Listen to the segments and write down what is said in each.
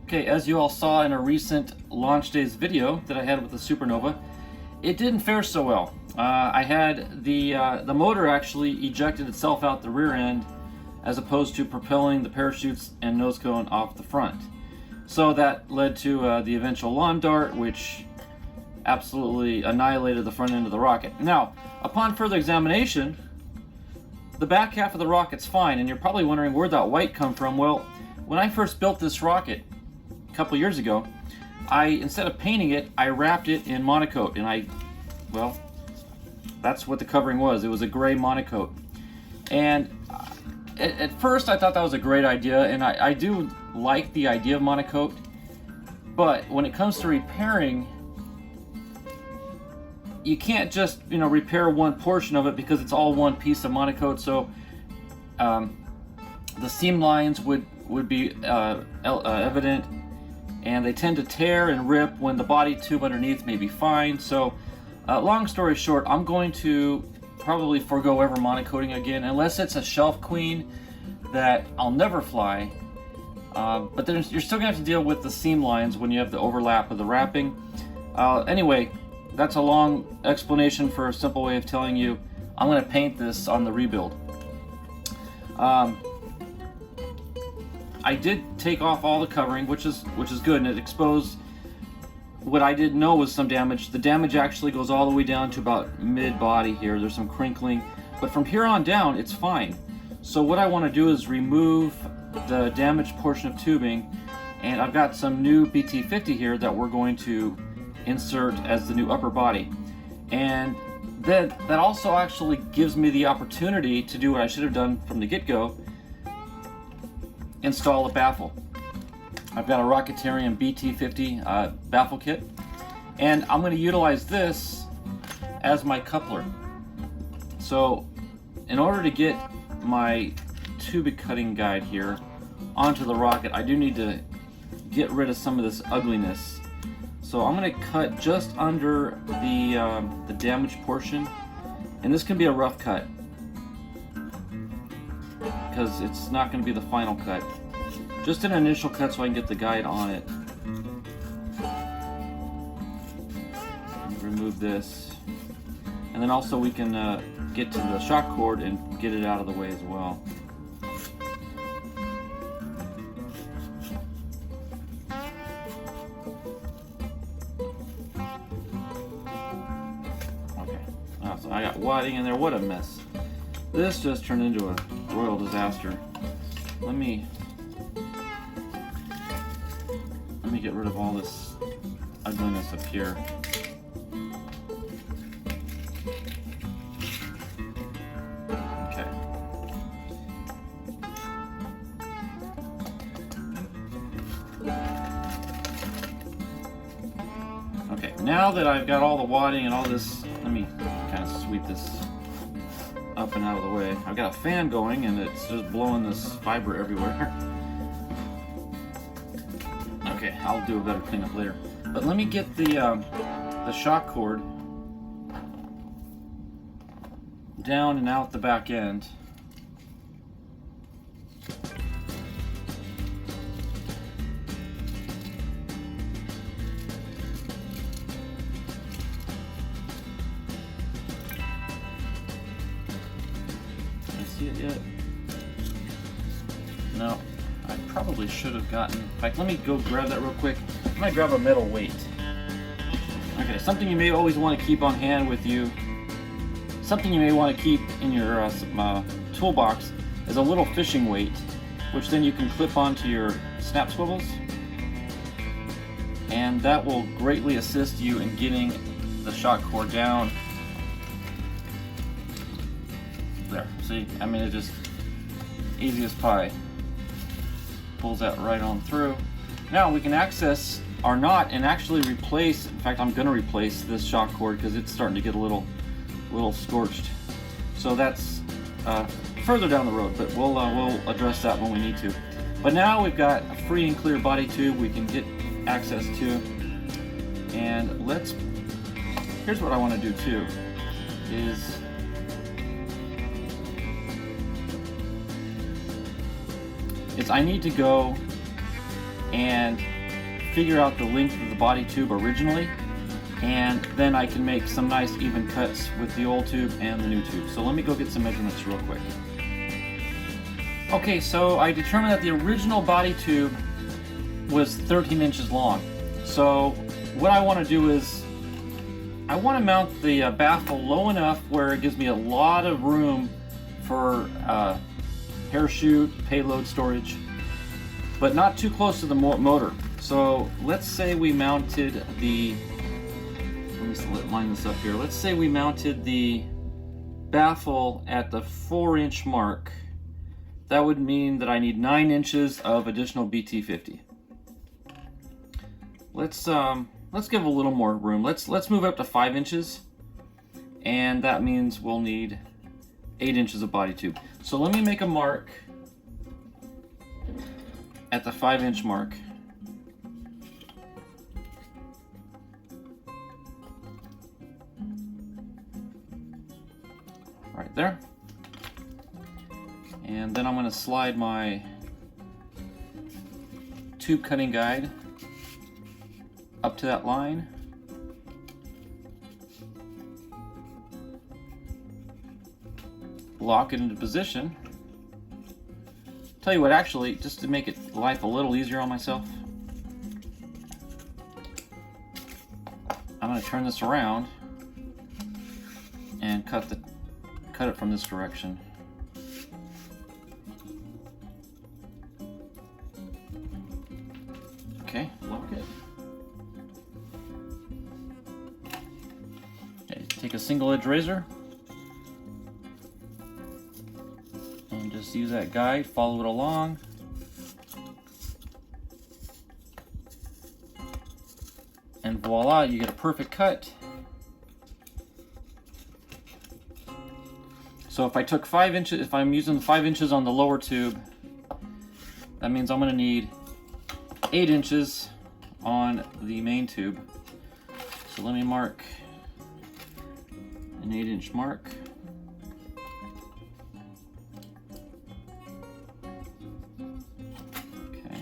Okay, as you all saw in a recent launch days video that I had with the SuperNova, it didn't fare so well. I had the motor actually ejected itself out the rear end as opposed to propelling the parachutes and nose cone off the front. So that led to the eventual lawn dart, which absolutely annihilated the front end of the rocket. Now, upon further examination, the back half of the rocket's fine, and you're probably wondering where'd that white come from. Well, when I first built this rocket a couple years ago, instead of painting it, I wrapped it in monocoat, and well, that's what the covering was. It was a gray monocoat. And at first I thought that was a great idea, and I do like the idea of monocoat, but when it comes to repairing, you can't just repair one portion of it because it's all one piece of monocoat. So the seam lines would be evident, and they tend to tear and rip when the body tube underneath may be fine. So long story short, I'm going to probably forego ever monocoating again, unless it's a shelf queen that I'll never fly. But then you're still gonna have to deal with the seam lines when you have the overlap of the wrapping. Anyway, that's a long explanation for a simple way of telling you I'm gonna paint this on the rebuild. I did take off all the covering, which is good, and it exposed what I didn't know was some damage. The damage actually goes all the way down to about mid-body here. There's some crinkling, but from here on down, it's fine. So what I want to do is remove the damaged portion of tubing, and I've got some new BT50 here that we're going to insert as the new upper body. And then that also actually gives me the opportunity to do what I should have done from the get-go: install a baffle. I've got a Rocketarian BT50 baffle kit, and I'm going to utilize this as my coupler. So in order to get my tube cutting guide here onto the rocket, I do need to get rid of some of this ugliness. So I'm going to cut just under the damaged portion, and this can be a rough cut because it's not going to be the final cut. Just an initial cut so I can get the guide on it. Remove this, and then also we can get to the shock cord and get it out of the way as well. Okay, so I got wadding in there. What a mess! This just turned into a royal disaster. Let me get rid of all this ugliness up here. Okay. Okay, now that I've got all the wadding and all this, let me kind of sweep this up and out of the way. I've got a fan going and it's just blowing this fiber everywhere. Okay, I'll do a better cleanup later. But let me get the shock cord down and out the back end. Can I see it yet? No. I probably should have gotten, in fact, let me go grab that real quick. I'm gonna grab a metal weight. Okay, something you may always want to keep on hand with you, something you may want to keep in your toolbox is a little fishing weight, which then you can clip onto your snap swivels, and that will greatly assist you in getting the shock cord down. There, see, I mean, it's just easy as pie. Pulls that right on through. Now we can access our knot and actually replace, in fact I'm going to replace this shock cord because it's starting to get a little scorched. So that's further down the road, but we'll address that when we need to. But now we've got a free and clear body tube we can get access to, and here's what I want to do too, is I need to go and figure out the length of the body tube originally, and then I can make some nice even cuts with the old tube and the new tube. So let me go get some measurements real quick. Okay, so I determined that the original body tube was 13 inches long. So what I want to do is I want to mount the baffle low enough where it gives me a lot of room for parachute, payload storage, but not too close to the motor. So let's say we mounted the, let me line this up here. Let's say we mounted the baffle at the 4-inch mark. That would mean that I need 9 inches of additional BT50. Let's give a little more room. Let's move up to 5 inches, and that means we'll need 8 inches of body tube. So let me make a mark at the 5-inch mark. Right there. And then I'm going to slide my tube cutting guide up to that line. Lock it into position. Tell you what, actually, just to make it life a little easier on myself, I'm going to turn this around and cut it from this direction. Okay, lock it. Okay, take a single edge razor and just use that guide, follow it along. And voila, you get a perfect cut. So if I took 5 inches, if I'm using 5 inches on the lower tube, that means I'm going to need 8 inches on the main tube. So let me mark an 8-inch mark. Okay.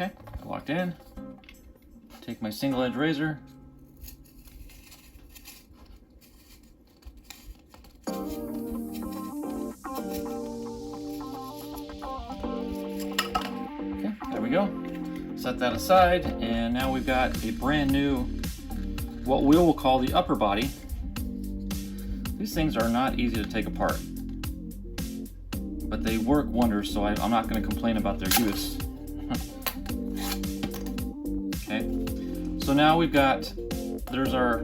Okay, locked in. Take my single edge razor. Okay, there we go. Set that aside, and now we've got a brand new, what we will call the upper body. These things are not easy to take apart, but they work wonders, so I'm not going to complain about their use. Okay, so now we've got, there's our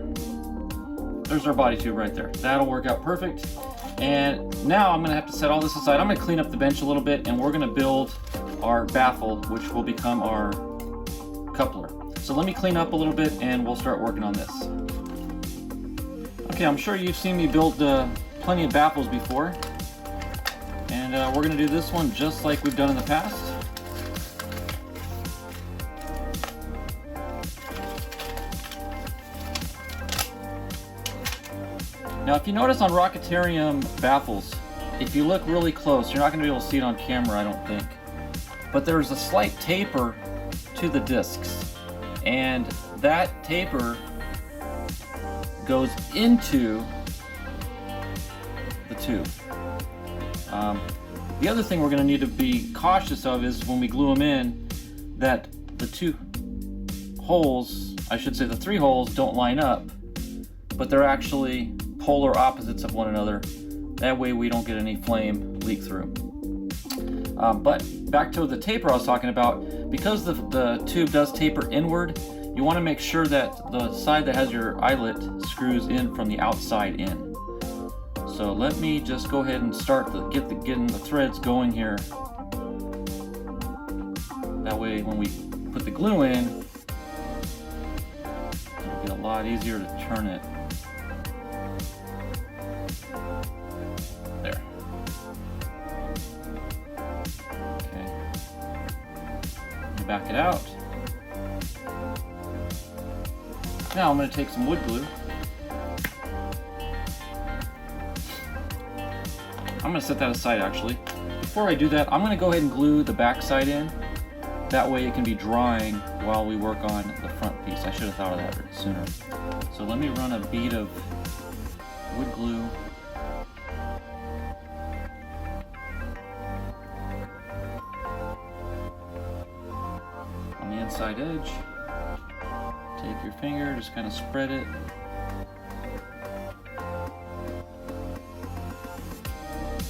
body tube right there. That'll work out perfect. And now I'm gonna have to set all this aside. I'm gonna clean up the bench a little bit, and we're gonna build our baffle, which will become our coupler. So let me clean up a little bit and we'll start working on this. Okay, I'm sure you've seen me build plenty of baffles before. And we're gonna do this one just like we've done in the past. Now, if you notice on Rocketarium baffles, if you look really close, you're not going to be able to see it on camera, I don't think, but there's a slight taper to the discs, and that taper goes into the tube. The other thing we're going to need to be cautious of is when we glue them in, that the two holes, I should say the 3 holes, don't line up, but they're actually polar opposites of one another. That way we don't get any flame leak through. But back to the taper I was talking about, because the tube does taper inward, you want to make sure that the side that has your eyelet screws in from the outside in. So let me just go ahead and start getting the threads going here. That way when we put the glue in, it'll be a lot easier to turn it. There. back it out. Now I'm going to take some wood glue. I'm going to set that aside actually. Before I do that, I'm going to go ahead and glue the back side in. That way it can be drying while we work on the front piece. I should have thought of that sooner. So let me run a bead of wood glue on the inside edge. Take your finger, just kind of spread it.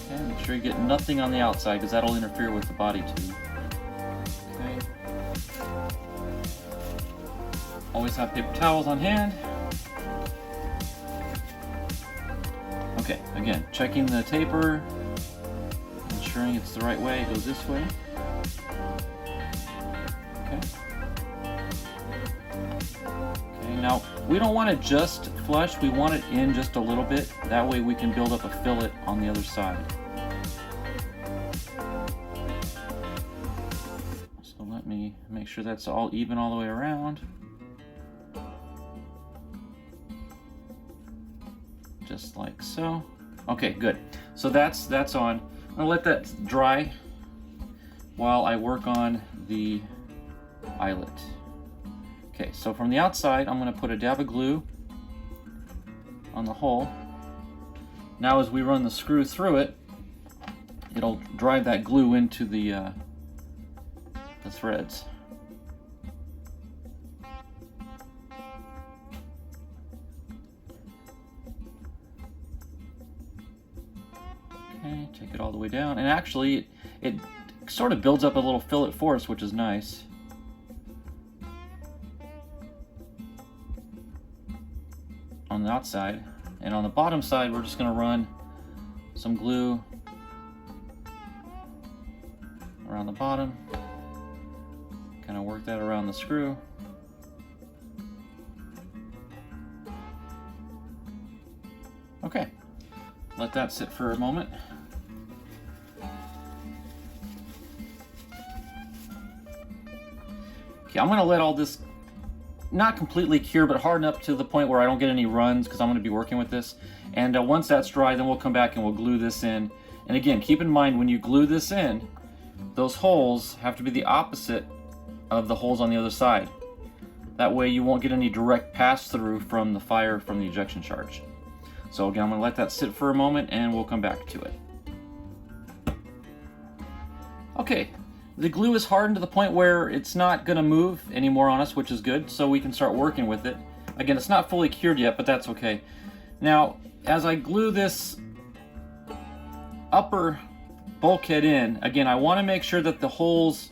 And make sure you get nothing on the outside because that'll interfere with the body tube. Okay. Always have paper towels on hand. Okay, again, checking the taper, ensuring it's the right way, it goes this way. Okay. Okay, now we don't want it just flush, we want it in just a little bit. That way we can build up a fillet on the other side. So let me make sure that's all even all the way around. Just like so. Okay, good. So that's on. I'm gonna let that dry while I work on the eyelet. Okay, so from the outside, I'm gonna put a dab of glue on the hole. Now as we run the screw through it, it'll drive that glue into the threads. Okay, take it all the way down, and actually it sort of builds up a little fillet for us, which is nice. On the outside, and on the bottom side we're just going to run some glue around the bottom, kind of work that around the screw. Okay, let that sit for a moment. Okay, I'm going to let all this not completely cure, but harden up to the point where I don't get any runs because I'm going to be working with this. And once that's dry, then we'll come back and we'll glue this in. And again, keep in mind when you glue this in, those holes have to be the opposite of the holes on the other side. That way you won't get any direct pass through from the fire from the ejection charge. So again, I'm going to let that sit for a moment and we'll come back to it. Okay, the glue is hardened to the point where it's not going to move anymore on us, which is good, so we can start working with it. Again, it's not fully cured yet, but that's okay. Now, as I glue this upper bulkhead in, again, I want to make sure that the holes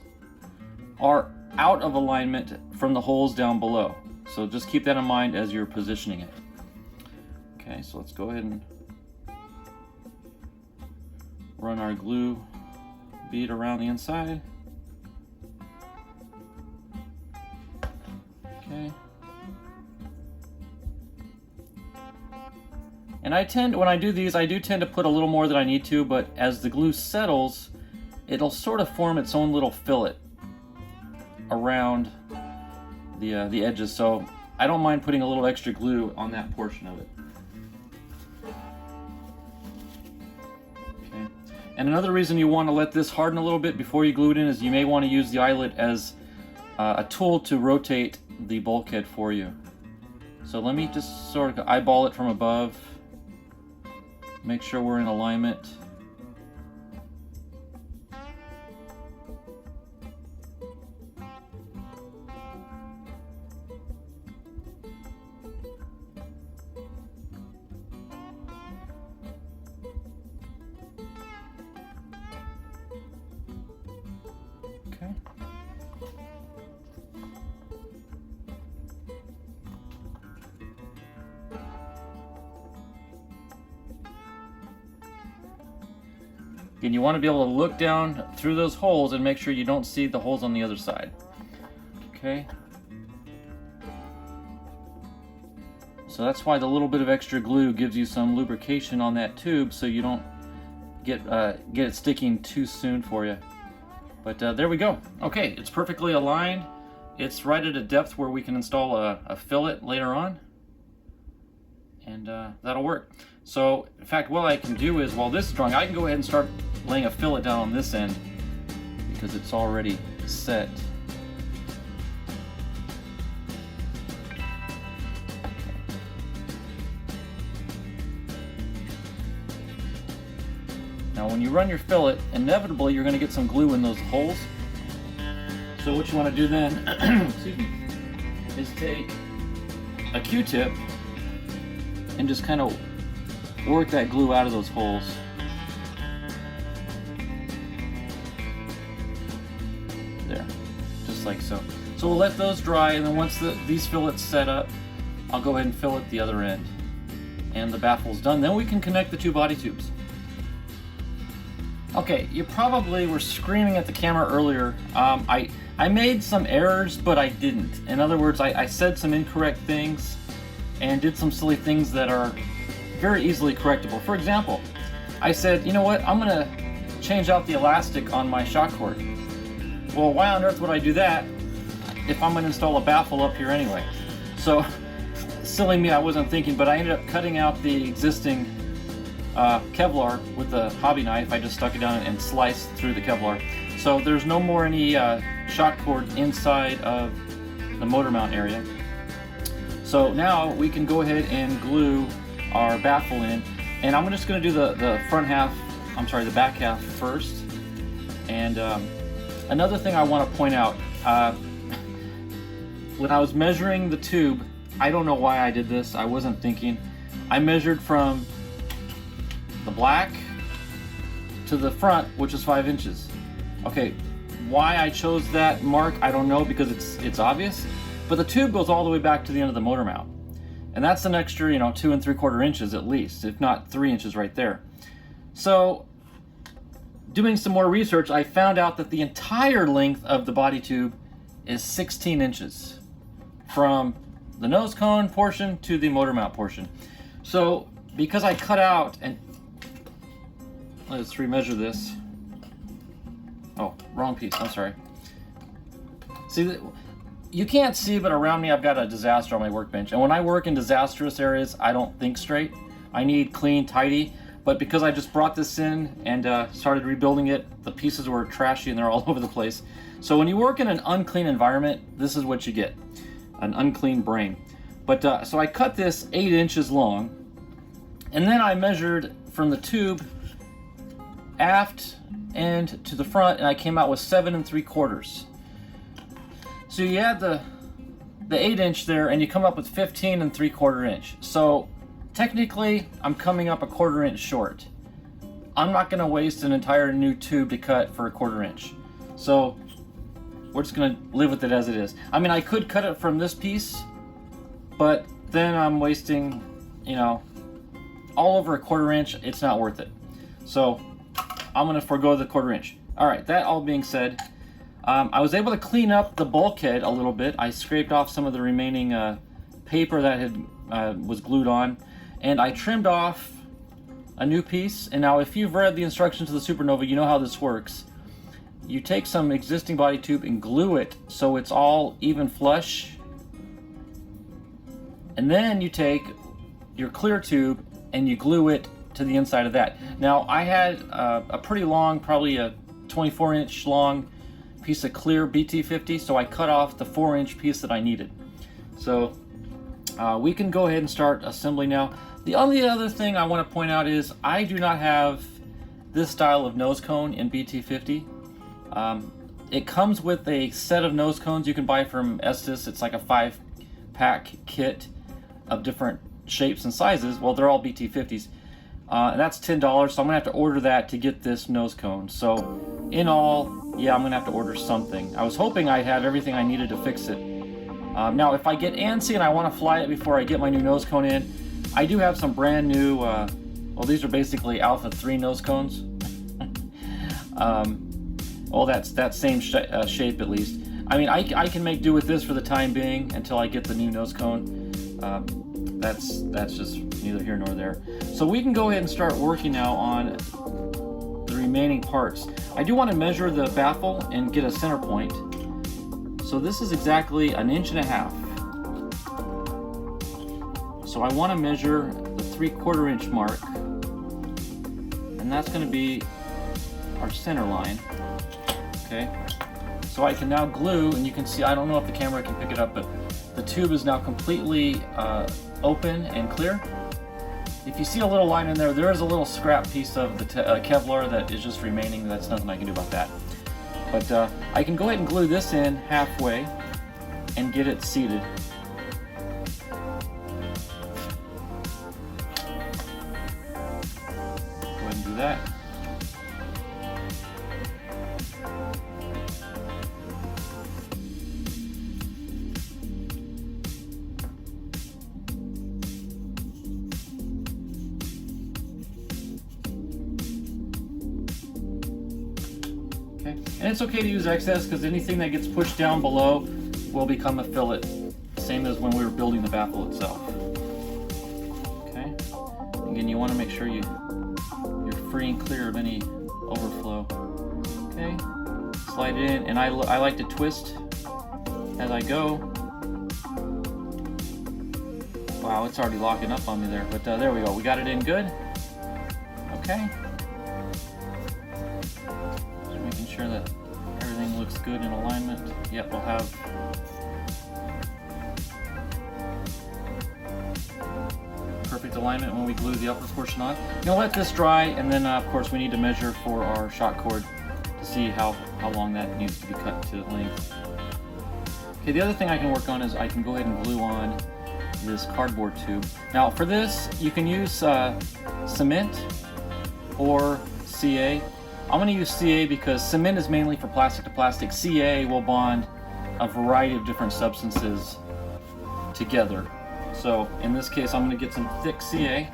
are out of alignment from the holes down below. So just keep that in mind as you're positioning it. Okay, so let's go ahead and run our glue bead around the inside. Okay. And when I do these, I do tend to put a little more than I need to, but as the glue settles, it'll sort of form its own little fillet around the edges. So I don't mind putting a little extra glue on that portion of it. Okay. And another reason you want to let this harden a little bit before you glue it in is you may want to use the eyelet as a tool to rotate the bulkhead for you. So let me just sort of eyeball it from above. Make sure we're in alignment. Okay. And you want to be able to look down through those holes and make sure you don't see the holes on the other side. Okay. So that's why the little bit of extra glue gives you some lubrication on that tube so you don't get it sticking too soon for you. But there we go. Okay, it's perfectly aligned. It's right at a depth where we can install a fillet later on, and that'll work. So in fact, what I can do is, while this is drying, I can go ahead and start laying a fillet down on this end because it's already set. Now when you run your fillet, inevitably you're going to get some glue in those holes. So what you want to do then excuse me, is take a Q-tip and just kind of work that glue out of those holes. There, just like so. So we'll let those dry, and then once these fillets set up, I'll go ahead and fillet the other end. And the baffle's done. Then we can connect the two body tubes. Okay, you probably were screaming at the camera earlier. I made some errors, but I didn't. In other words, I said some incorrect things and did some silly things that are very easily correctable. For example, I said, you know what, I'm gonna change out the elastic on my shock cord. Well, why on earth would I do that if I'm gonna install a baffle up here anyway? So, silly me, I wasn't thinking, but I ended up cutting out the existing Kevlar with a hobby knife. I just stuck it down and sliced through the Kevlar. So there's no more any shock cord inside of the motor mount area. So now we can go ahead and glue our baffle in, and I'm just going to do the front half, I'm sorry, the back half first. And another thing I want to point out, when I was measuring the tube, I don't know why I did this, I wasn't thinking. I measured from the black to the front, which is 5 inches. Okay, why I chose that mark, I don't know, because it's obvious, but the tube goes all the way back to the end of the motor mount. And that's an extra, 2 3/4 inches at least, if not 3 inches right there. So, doing some more research, I found out that the entire length of the body tube is 16 inches from the nose cone portion to the motor mount portion. So, because I cut out, and let's remeasure this. Oh, wrong piece, I'm sorry. See, you can't see, but around me I've got a disaster on my workbench. And when I work in disastrous areas, I don't think straight. I need clean, tidy. But because I just brought this in and started rebuilding it, the pieces were trashy and they're all over the place. So when you work in an unclean environment, this is what you get, an unclean brain. But so I cut this 8 inches long, and then I measured from the tube aft end to the front, and I came out with 7 3/4. So you add the 8 inch there, and you come up with 15 3/4 inch. So technically, I'm coming up a 1/4 inch short. I'm not going to waste an entire new tube to cut for a 1/4 inch. So we're just going to live with it as it is. I mean, I could cut it from this piece, but then I'm wasting, all over a 1/4 inch. It's not worth it. So I'm going to forego the 1/4 inch. All right, that all being said, I was able to clean up the bulkhead a little bit. I scraped off some of the remaining paper that was glued on, and I trimmed off a new piece. And now if you've read the instructions to the SuperNova, you know how this works. You take some existing body tube and glue it so it's all even flush, and then you take your clear tube and you glue it to the inside of that. Now I had a pretty long, probably a 24 inch long piece of clear BT50, so I cut off the 4 inch piece that I needed. So we can go ahead and start assembly now. The only other thing I want to point out is I do not have this style of nose cone in BT50. It comes with a set of nose cones you can buy from Estes. It's like a 5-pack kit of different shapes and sizes. Well, they're all BT50s. And that's $10, so I'm gonna have to order that to get this nose cone. So in all, yeah, I'm gonna have to order something. I was hoping I'd have everything I needed to fix it. Now if I get antsy and I want to fly it before I get my new nose cone in, I do have some brand new, well, these are basically Alpha 3 nose cones. Well, that's that same shape at least. I mean, I can make do with this for the time being until I get the new nose cone. That's just neither here nor there. So we can go ahead and start working now on the remaining parts. I do want to measure the baffle and get a center point. So this is exactly 1.5 inches. So I want to measure the 3/4 inch mark, and that's going to be our center line. Okay, so I can now glue, and you can see, I don't know if the camera can pick it up, but the tube is now completely open and clear. If you see a little line in there, there is a little scrap piece of the Kevlar that is just remaining. That's nothing I can do about that. But I can go ahead and glue this in halfway and get it seated. Go ahead and do that. And it's okay to use excess, because anything that gets pushed down below will become a fillet, same as when we were building the baffle itself. Okay. Again, you want to make sure you're free and clear of any overflow. Okay. Slide it in, and I like to twist as I go. Wow, it's already locking up on me there, but there we go. We got it in good. Okay. Making sure that everything looks good in alignment. Yep, we'll have perfect alignment when we glue the upper portion on. Now let this dry, and then of course we need to measure for our shot cord to see how long that needs to be cut to length. Okay, the other thing I can work on is I can go ahead and glue on this cardboard tube. Now for this, you can use cement or CA. I'm going to use CA because cement is mainly for plastic to plastic. CA will bond a variety of different substances together. So in this case, I'm going to get some thick CA.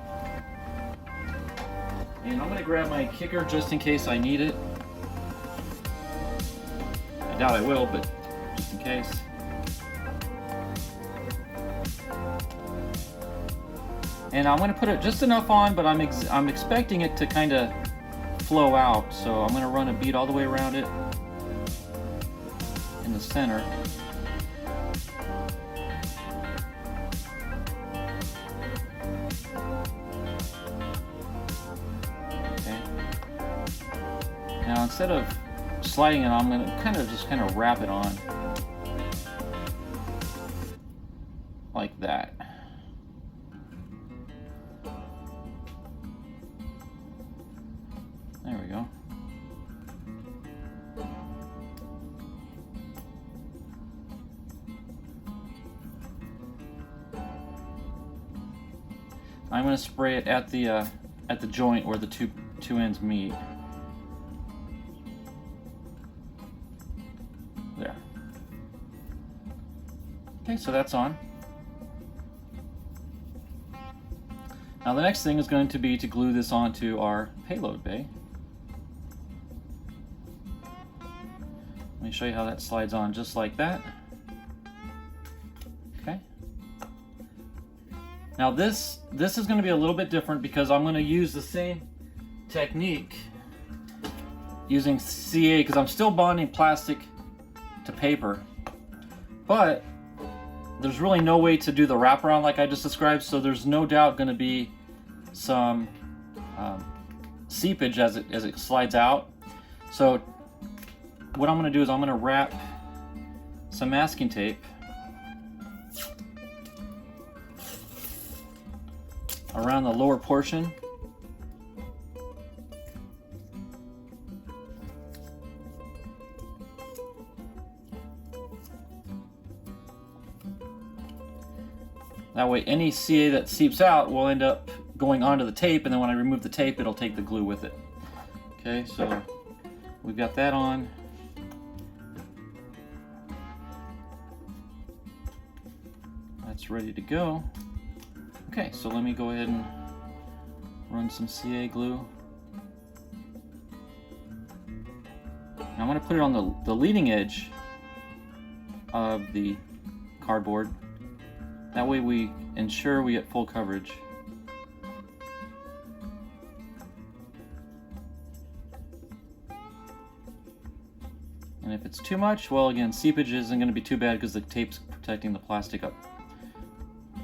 And I'm going to grab my kicker just in case I need it. I doubt I will, but just in case. And I'm going to put it just enough on, but I'm expecting it to kind of flow out, so I'm going to run a bead all the way around it in the center. Okay. Now instead of sliding it on, I'm going to just kind of wrap it on like that. There we go. I'm going to spray it at the joint where the two ends meet. There. Okay, so that's on. Now the next thing is going to be to glue this onto our payload bay. Let me show you how that slides on, just like that. Okay. Now this is going to be a little bit different because I'm going to use the same technique using CA, because I'm still bonding plastic to paper, but there's really no way to do the wraparound like I just described, so there's no doubt going to be some seepage as it slides out. So what I'm going to do is I'm going to wrap some masking tape around the lower portion. That way any CA that seeps out will end up going onto the tape, and then when I remove the tape, it'll take the glue with it. Okay, so we've got that on. That's ready to go. Okay, so let me go ahead and run some CA glue. Now I'm going to put it on the leading edge of the cardboard. That way we ensure we get full coverage. And if it's too much, well, again, seepage isn't going to be too bad because the tape's protecting the plastic up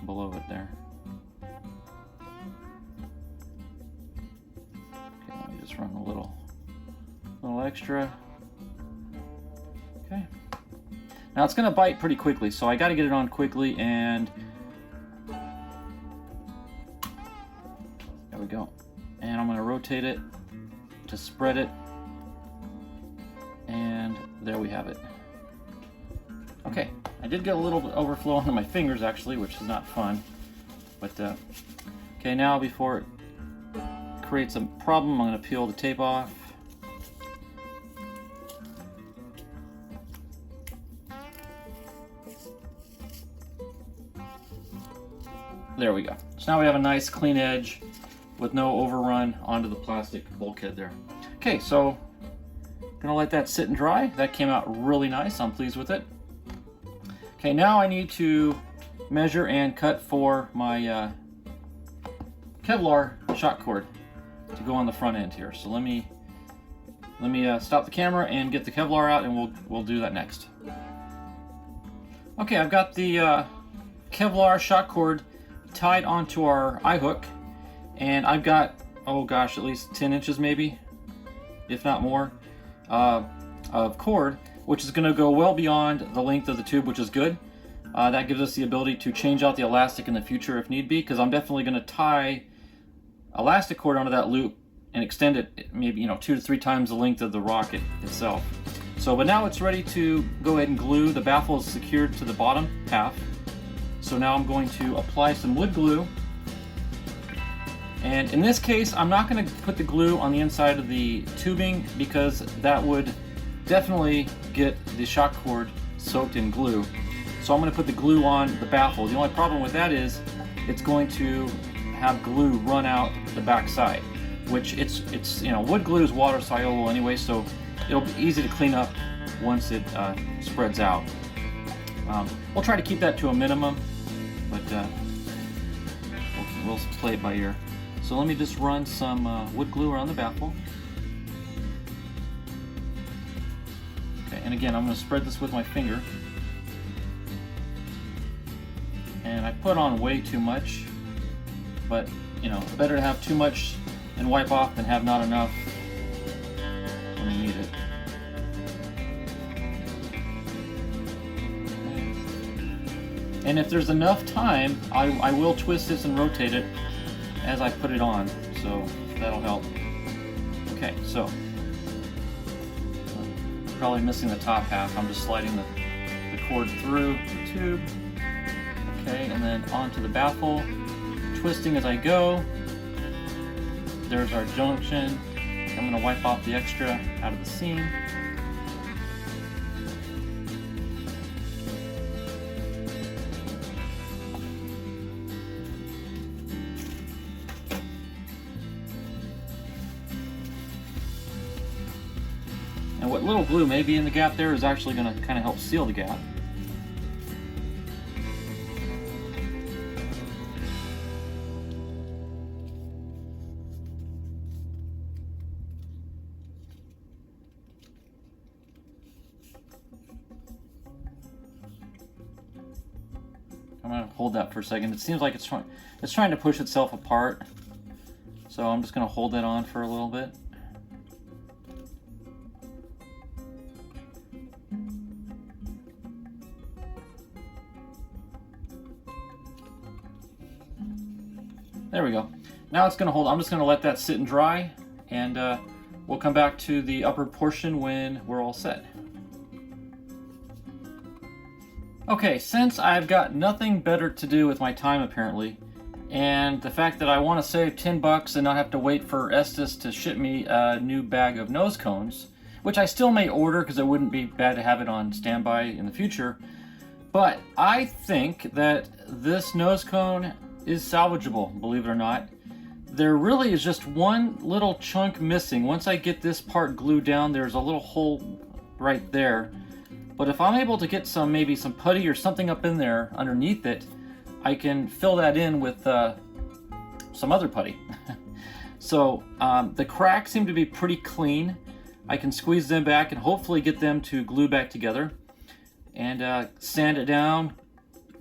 below it there. Okay, let me just run a little extra. Okay. Now it's going to bite pretty quickly, so I got to get it on quickly, and there we go. And I'm going to rotate it to spread it, and there we have it. Okay, I did get a little bit overflow onto my fingers actually, which is not fun, but okay, now before it creates a problem, I'm going to peel the tape off. There we go. So now we have a nice clean edge with no overrun onto the plastic bulkhead there. Okay, so I'm gonna let that sit and dry. That came out really nice. I'm pleased with it. Okay, now I need to measure and cut for my Kevlar shock cord to go on the front end here. So let me stop the camera and get the Kevlar out, and we'll do that next. Okay, I've got the Kevlar shock cord tied onto our eye hook, and I've got, oh gosh, at least 10 inches maybe, if not more, of cord, which is going to go well beyond the length of the tube, which is good. That gives us the ability to change out the elastic in the future if need be, because I'm definitely going to tie elastic cord onto that loop and extend it maybe 2 to 3 times the length of the rocket itself. So, but now it's ready to go ahead and glue. The baffle is secured to the bottom half. So now I'm going to apply some wood glue. And in this case, I'm not going to put the glue on the inside of the tubing because that would definitely get the shock cord soaked in glue. So I'm going to put the glue on the baffle. The only problem with that is it's going to have glue run out the back side, which it's wood glue is water soluble anyway, so it'll be easy to clean up once it spreads out. We'll try to keep that to a minimum, but we'll play it by ear. So let me just run some wood glue around the baffle. Okay, and again, I'm going to spread this with my finger. And I put on way too much, but better to have too much and wipe off than have not enough when you need it. And if there's enough time, I will twist this and rotate it as I put it on, so that'll help. Okay, so probably missing the top half. I'm just sliding the cord through the tube. Okay, and then onto the baffle, twisting as I go. There's our junction. I'm going to wipe off the extra out of the seam. And what little glue may be in the gap there is actually going to kind of help seal the gap. I'm going to hold that for a second. It seems like it's trying to push itself apart. So I'm just going to hold that on for a little bit. There we go. Now it's going to hold. I'm just going to let that sit and dry, and we'll come back to the upper portion when we're all set. Okay, since I've got nothing better to do with my time apparently, and the fact that I want to save 10 bucks and not have to wait for Estes to ship me a new bag of nose cones, which I still may order because it wouldn't be bad to have it on standby in the future, but I think that this nose cone is salvageable, believe it or not. There really is just one little chunk missing. Once I get this part glued down, there's a little hole right there. But if I'm able to get maybe some putty or something up in there underneath it, I can fill that in with some other putty. So the cracks seem to be pretty clean. I can squeeze them back and hopefully get them to glue back together, and sand it down,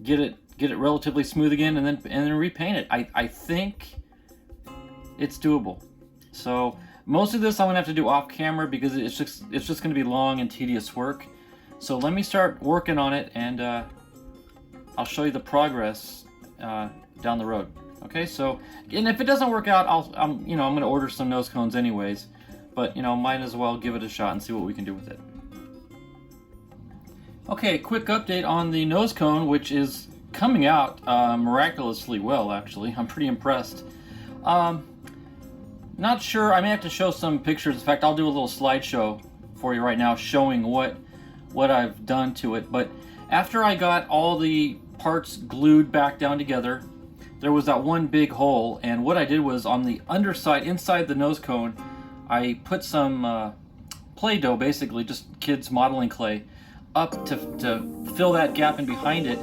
get it relatively smooth again, and then repaint it. I think it's doable. So most of this I'm gonna have to do off camera because it's just gonna be long and tedious work. So let me start working on it, and I'll show you the progress down the road. Okay, so, and if it doesn't work out, I'm gonna order some nose cones anyways, but might as well give it a shot and see what we can do with it. Okay, quick update on the nose cone, which is coming out miraculously well, actually. I'm pretty impressed. Not sure, I may have to show some pictures. In fact, I'll do a little slideshow for you right now showing what I've done to it. But after I got all the parts glued back down together, there was that one big hole, and what I did was on the underside, inside the nose cone, I put some Play-Doh, basically just kids modeling clay, up to fill that gap in behind it.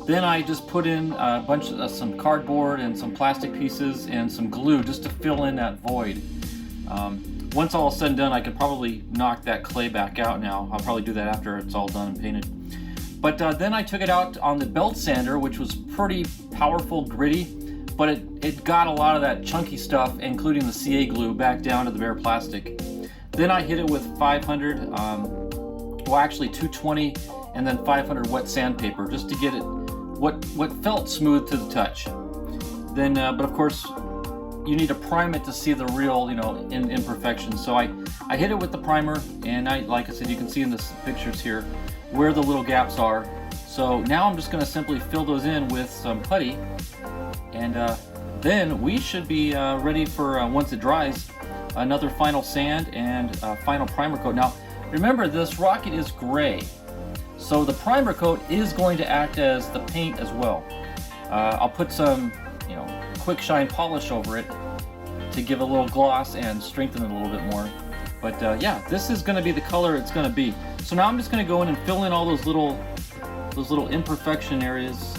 Then I just put in a bunch of some cardboard and some plastic pieces and some glue just to fill in that void. Once all is said and done, I could probably knock that clay back out now. I'll probably do that after it's all done and painted. But then I took it out on the belt sander, which was pretty powerful, gritty, but it got a lot of that chunky stuff, including the CA glue, back down to the bare plastic. Then I hit it with 500, well actually 220, and then 500 wet sandpaper, just to get it what felt smooth to the touch. Then, but of course, you need to prime it to see the real, imperfections. So I hit it with the primer, and like I said, you can see in the pictures here where the little gaps are. So now I'm just going to simply fill those in with some putty, and then we should be ready for, once it dries, another final sand and final primer coat. Now, remember, this rocket is gray, so the primer coat is going to act as the paint as well. I'll put some, quick shine polish over it to give a little gloss and strengthen it a little bit more. But yeah, this is going to be the color it's going to be. So now I'm just going to go in and fill in all those little imperfection areas.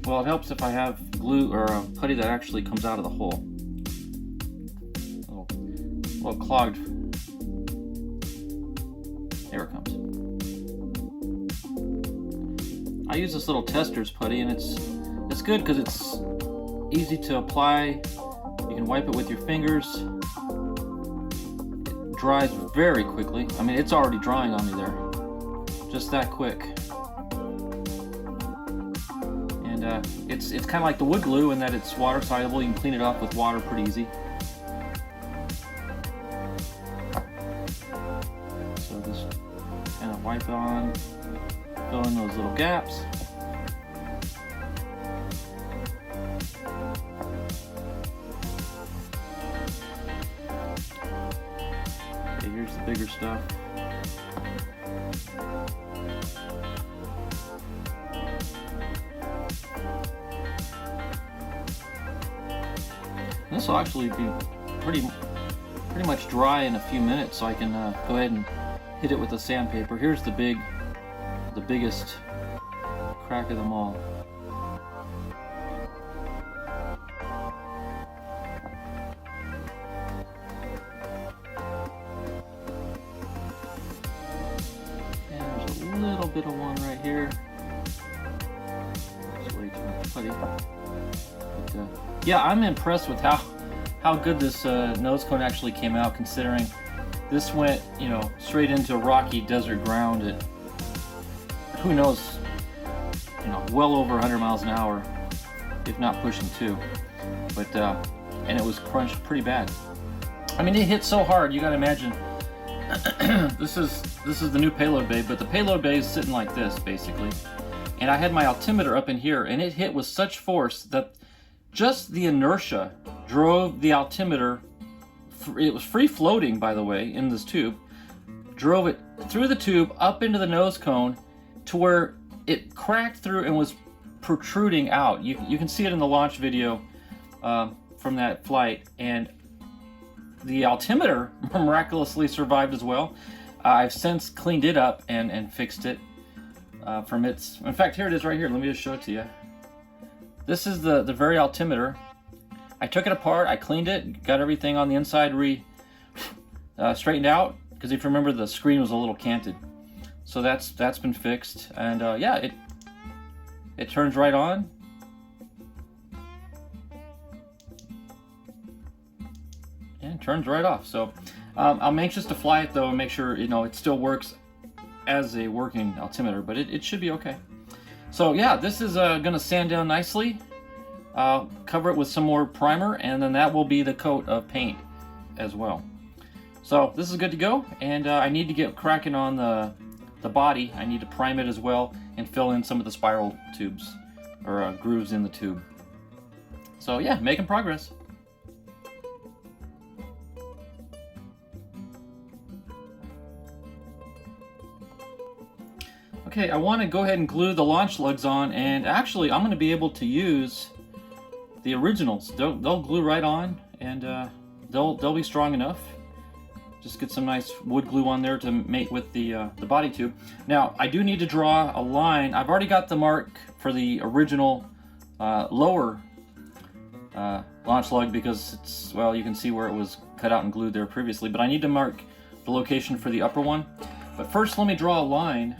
Well, it helps if I have glue or putty that actually comes out of the hole. A little clogged. There it comes. I use this little tester's putty, and it's good because it's easy to apply. You can wipe it with your fingers. It dries very quickly. I mean, it's already drying on me there. Just that quick. And it's kind of like the wood glue in that it's water soluble. You can clean it off with water pretty easy. So just kind of wipe on, fill in those little gaps. Okay, here's the bigger stuff. This will actually be pretty much dry in a few minutes, so I can go ahead and hit it with the sandpaper. Here's the biggest crack of them all. And there's a little bit of one right here. That's way too much putty. But, yeah, I'm impressed with how good this nose cone actually came out, considering this went, straight into rocky desert ground at, who knows, well over 100 miles an hour, if not pushing 2. But and it was crunched pretty bad. I mean, it hit so hard. You got to imagine. This is the new payload bay, but the payload bay is sitting like this basically, and I had my altimeter up in here, and it hit with such force that just the inertia drove the altimeter. It was free floating, by the way, in this tube. Drove it through the tube up into the nose cone to where it cracked through and was protruding out. You can see it in the launch video from that flight, and the altimeter miraculously survived as well. I've since cleaned it up and fixed it from its. In fact, here it is right here. Let me just show it to you. This is the very altimeter. I took it apart, I cleaned it, got everything on the inside straightened out, because if you remember, the screen was a little canted. So that's been fixed, and yeah, it turns right on. And turns right off. So I'm anxious to fly it though and make sure, you know, it still works as a working altimeter, but it should be okay. So yeah, this is gonna sand down nicely. Cover it with some more primer, and then that will be the coat of paint as well. So this is good to go, and I need to get cracking on the body. I need to prime it as well and fill in some of the spiral tubes or grooves in the tube. So yeah, making progress. Okay, I want to go ahead and glue the launch lugs on, and actually I'm going to be able to use the originals. They'll glue right on, and they'll be strong enough. Just get some nice wood glue on there to mate with the body tube. Now I do need to draw a line. I've already got the mark for the original lower launch lug, because it's, well, you can see where it was cut out and glued there previously, but I need to mark the location for the upper one. But first let me draw a line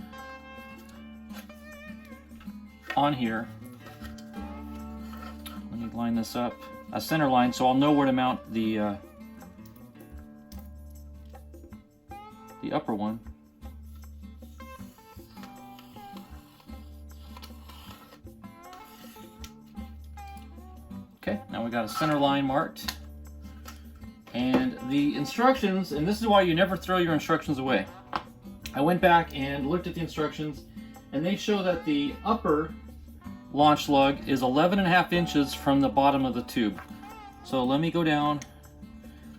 on here. Let me line this up, a center line, so I'll know where to mount the upper one. Okay, now we got a center line marked. And the instructions, and this is why you never throw your instructions away. I went back and looked at the instructions, and they show that the upper launch lug is 11.5 inches from the bottom of the tube. So let me go down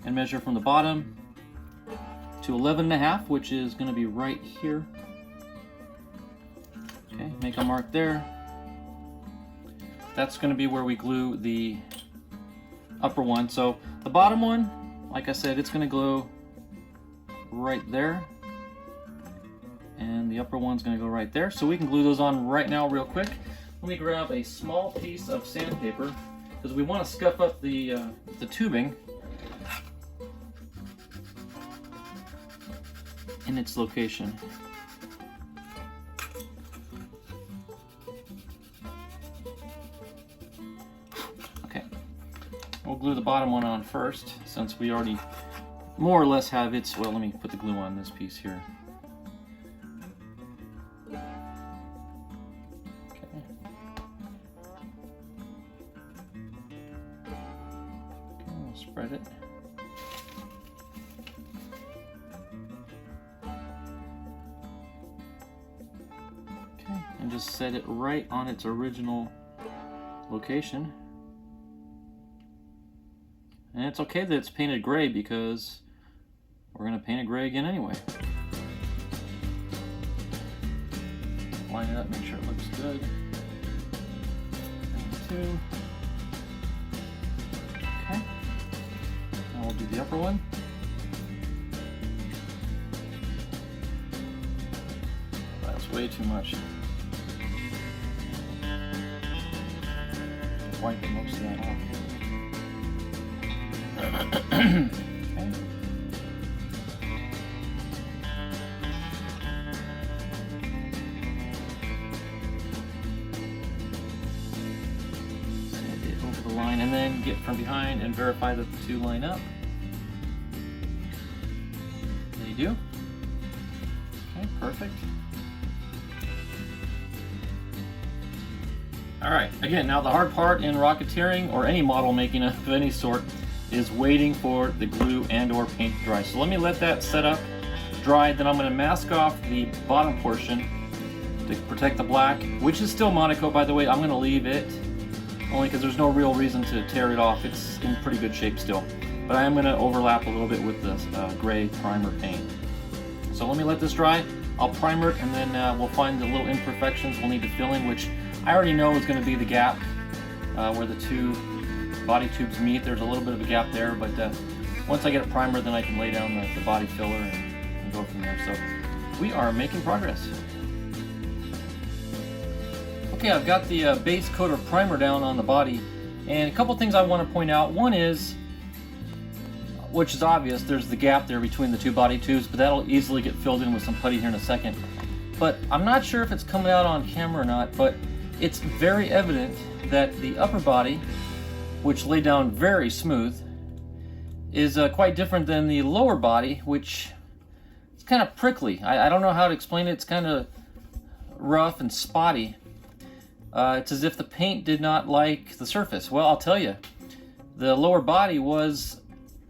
and measure from the bottom to 11.5, which is going to be right here. Okay, make a mark there. That's going to be where we glue the upper one. So the bottom one, like I said, it's going to glue right there, and the upper one's going to go right there. So we can glue those on right now real quick. Let me grab a small piece of sandpaper, because we want to scuff up the tubing in its location. Okay, we'll glue the bottom one on first, since we already more or less have its, well, let me put the glue on this piece here. Spread it. Okay, and just set it right on its original location. And it's okay that it's painted gray, because we're going to paint it gray again anyway. Line it up, make sure it looks good. And two. Okay. We'll do the upper one. That's way too much. Wipe most of that off. Okay. Sand it over the line, and then get from behind and verify that the two line up. They do. Okay, perfect. Alright, again, now the hard part in rocketeering, or any model making of any sort, is waiting for the glue and or paint to dry. So let me let that set up, dry, then I'm going to mask off the bottom portion to protect the black, which is still Monaco, by the way. I'm going to leave it, only because there's no real reason to tear it off. It's in pretty good shape still. But I am going to overlap a little bit with this gray primer paint. So let me let this dry. I'll primer it, and then we'll find the little imperfections we'll need to fill in, which I already know is going to be the gap where the two body tubes meet. There's a little bit of a gap there, but once I get it primer, then I can lay down the body filler and go from there. So we are making progress. Okay, I've got the base coat of primer down on the body, And a couple things I want to point out. One is, which is obvious, there's the gap there between the two body tubes, but that'll easily get filled in with some putty here in a second. But I'm not sure if it's coming out on camera or not, but it's very evident that the upper body, which laid down very smooth, is quite different than the lower body, which is kind of prickly. I don't know how to explain it. It's kind of rough and spotty. It's as if the paint did not like the surface. Well, I'll tell you, the lower body was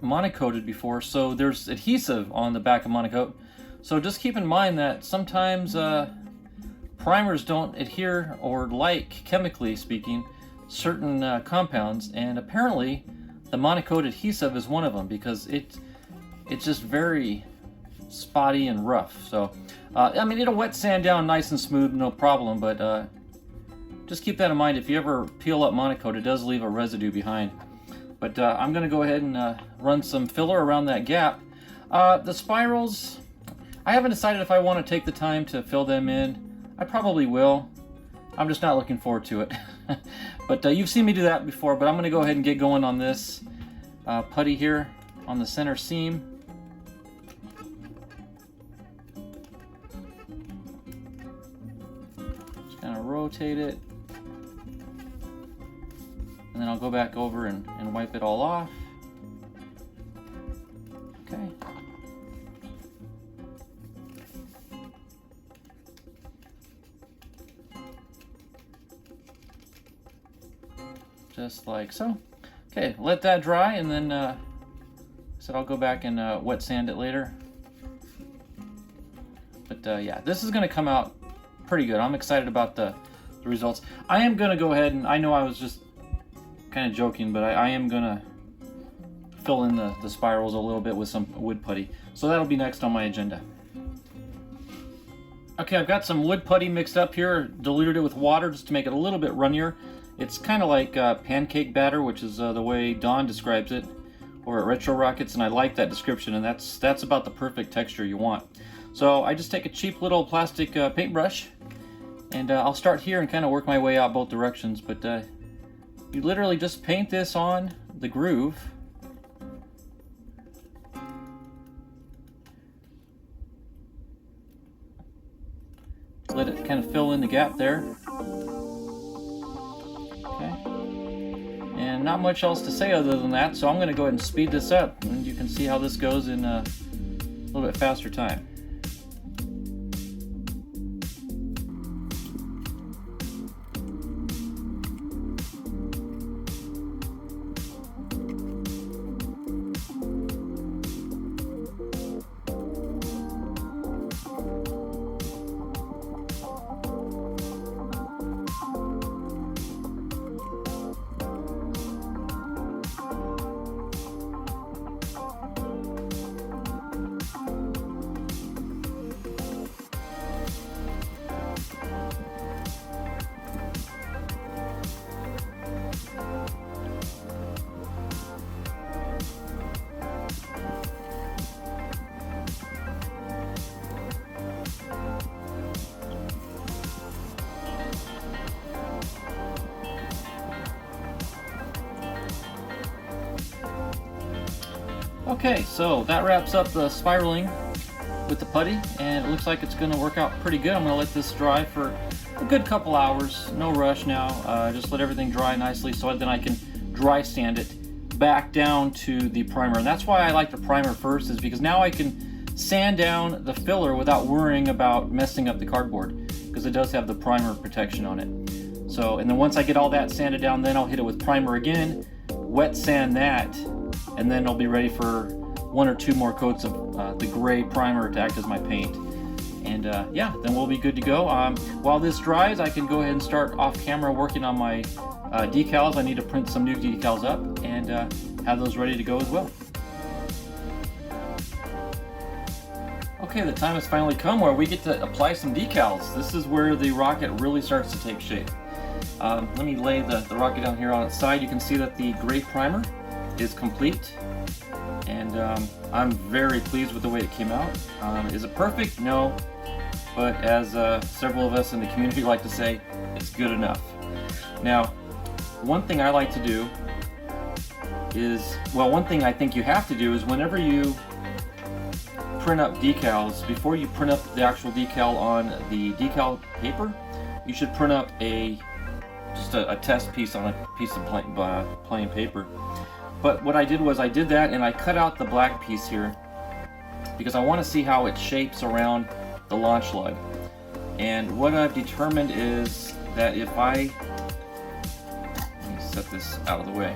monocoated before, so there's adhesive on the back of monocoat. So just keep in mind that sometimes primers don't adhere or like, chemically speaking, certain compounds, and apparently the monocoat adhesive is one of them, because it's just very spotty and rough. So I mean, it'll wet sand down nice and smooth, no problem, but just keep that in mind. If you ever peel up monocoat, it does leave a residue behind. But I'm going to go ahead and run some filler around that gap. The spirals, I haven't decided if I want to take the time to fill them in. I probably will. I'm just not looking forward to it. But you've seen me do that before, but I'm going to go ahead and get going on this putty here on the center seam. Just kind of rotate it. And then I'll go back over and wipe it all off. Okay. Just like so. Okay, let that dry, and then so I'll go back and wet sand it later. But yeah, this is going to come out pretty good. I'm excited about the results. I am going to go ahead and, I know I was just kind of joking, but I am going to fill in the spirals a little bit with some wood putty. So that'll be next on my agenda. Okay, I've got some wood putty mixed up here, diluted it with water just to make it a little bit runnier. It's kind of like pancake batter, which is the way Don describes it over at Retro Rockets, and I like that description, and that's about the perfect texture you want. So I just take a cheap little plastic paintbrush, and I'll start here and kind of work my way out both directions, but you literally just paint this on the groove. Let it kind of fill in the gap there. Okay. And not much else to say other than that, so I'm going to go ahead and speed this up, and you can see how this goes in a little bit faster time. Okay, so that wraps up the spiraling with the putty, and it looks like it's going to work out pretty good. I'm going to let this dry for a good couple hours. No rush now. Just let everything dry nicely so then I can dry sand it back down to the primer. And that's why I like the primer first, is because now I can sand down the filler without worrying about messing up the cardboard, because it does have the primer protection on it. So, and then once I get all that sanded down, then I'll hit it with primer again, wet sand that, and then I'll be ready for one or two more coats of the gray primer to act as my paint. And yeah, then we'll be good to go. While this dries, I can go ahead and start off camera working on my decals. I need to print some new decals up and have those ready to go as well. Okay, the time has finally come where we get to apply some decals. This is where the rocket really starts to take shape. Let me lay the rocket down here on its side. You can see that the gray primer is complete, and I'm very pleased with the way it came out. Is it perfect? No, but as several of us in the community like to say, it's good enough. Now, one thing I like to do is, well, one thing I think you have to do is whenever you print up decals, before you print up the actual decal on the decal paper, you should print up just a test piece on a piece of plain paper. But what I did was I did that and I cut out the black piece here because I want to see how it shapes around the launch lug. And what I've determined is that if let me set this out of the way.